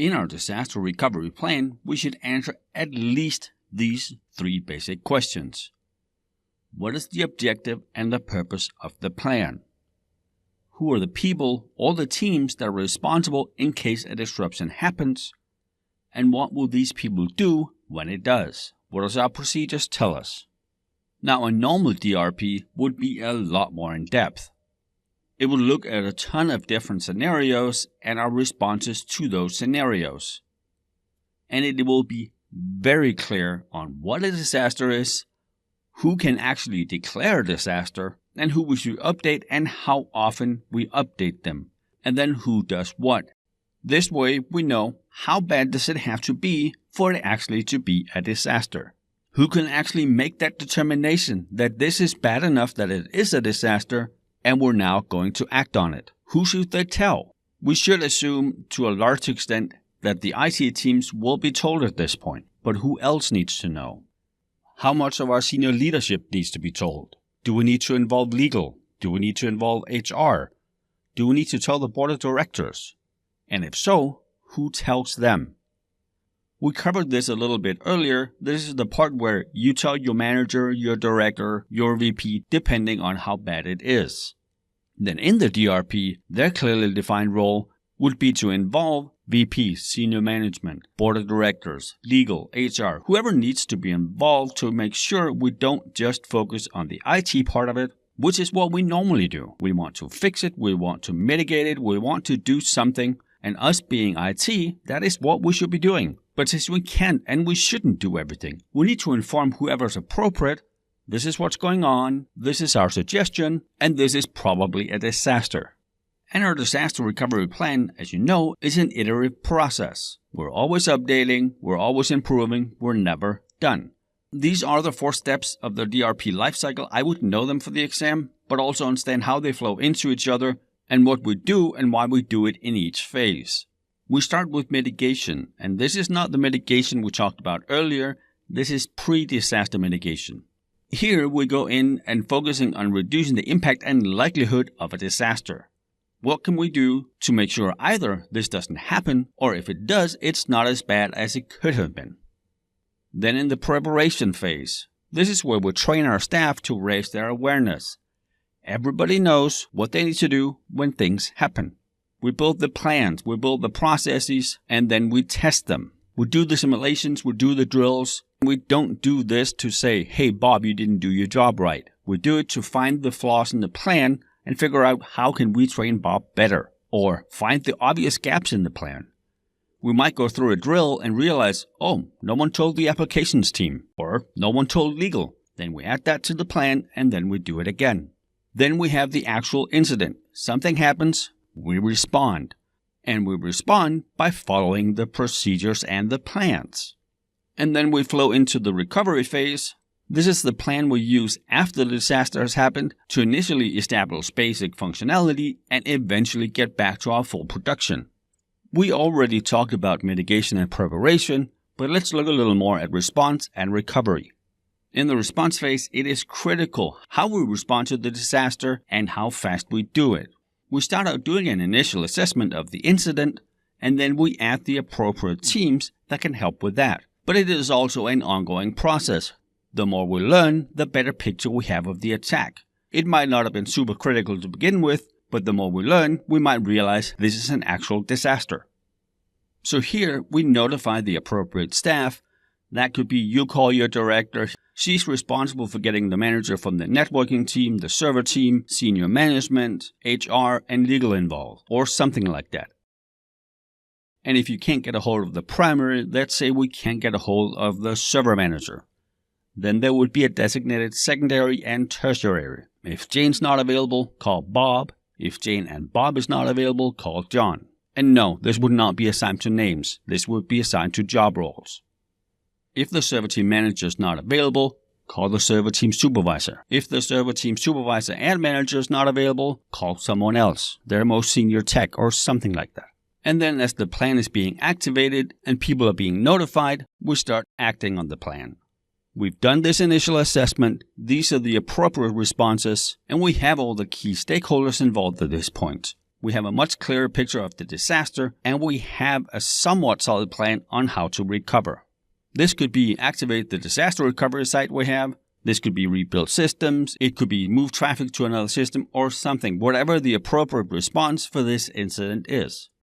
In our disaster recovery plan, we should answer at least these 3 basic questions. What is the objective and the purpose of the plan? Who are the people or the teams that are responsible in case a disruption happens? And what will these people do when it does? What does our procedures tell us? Now, a normal DRP would be a lot more in depth. It would look at a ton of different scenarios and our responses to those scenarios. And it will be very clear on what a disaster is, who can actually declare a disaster, and who we should update and how often we update them, and then who does what. This way we know how bad does it have to be for it actually to be a disaster. Who can actually make that determination that this is bad enough that it is a disaster and we're now going to act on it? Who should they tell? We should assume to a large extent that the IT teams will be told at this point, but who else needs to know? How much of our senior leadership needs to be told? Do we need to involve legal? Do we need to involve HR? Do we need to tell the board of directors? And if so, who tells them? We covered this a little bit earlier. This is the part where you tell your manager, your director, your VP, depending on how bad it is. Then in the DRP, their clearly defined role would be to involve VP, senior management, board of directors, legal, HR, whoever needs to be involved to make sure we don't just focus on the IT part of it, which is what we normally do. We want to fix it, we want to mitigate it, we want to do something, and us being IT, that is what we should be doing. But since we can't and we shouldn't do everything, we need to inform whoever's appropriate, this is what's going on, this is our suggestion, and this is probably a disaster. And our disaster recovery plan, as you know, is an iterative process. We're always updating, we're always improving, we're never done. These are the 4 steps of the DRP lifecycle. I would know them for the exam, but also understand how they flow into each other and what we do and why we do it in each phase. We start with mitigation, and this is not the mitigation we talked about earlier. This is pre-disaster mitigation. Here we go in and focusing on reducing the impact and likelihood of a disaster. What can we do to make sure either this doesn't happen, or if it does, it's not as bad as it could have been? Then in the preparation phase, this is where we train our staff to raise their awareness. Everybody knows what they need to do when things happen. We build the plans, we build the processes, and then we test them. We do the simulations, we do the drills. We don't do this to say, hey Bob, you didn't do your job right. We do it to find the flaws in the plan and figure out how can we train Bob better, or find the obvious gaps in the plan. We might go through a drill and realize, oh, no one told the applications team, or no one told legal. Then we add that to the plan and then we do it again. Then we have the actual incident. Something happens, we respond. And we respond by following the procedures and the plans. And then we flow into the recovery phase. This is the plan we use after the disaster has happened to initially establish basic functionality and eventually get back to our full production. We already talked about mitigation and preparation, but let's look a little more at response and recovery. In the response phase, it is critical how we respond to the disaster and how fast we do it. We start out doing an initial assessment of the incident, and then we add the appropriate teams that can help with that. But it is also an ongoing process. The more we learn, the better picture we have of the attack. It might not have been super critical to begin with, but the more we learn, we might realize this is an actual disaster. So here, we notify the appropriate staff. That could be you call your director. She's responsible for getting the manager from the networking team, the server team, senior management, HR, and legal involved, or something like that. And if you can't get a hold of the primary, let's say we can't get a hold of the server manager, then there would be a designated secondary and tertiary. If Jane's not available, call Bob. If Jane and Bob is not available, call John. And no, this would not be assigned to names. This would be assigned to job roles. If the server team manager is not available, call the server team supervisor. If the server team supervisor and manager is not available, call someone else, their most senior tech or something like that. And then as the plan is being activated and people are being notified, we start acting on the plan. We've done this initial assessment, these are the appropriate responses, and we have all the key stakeholders involved at this point. we have a much clearer picture of the disaster, and we have a somewhat solid plan on how to recover. This could be activate the disaster recovery site we have. This could be rebuild systems. It could be move traffic to another system or something, whatever the appropriate response for this incident is.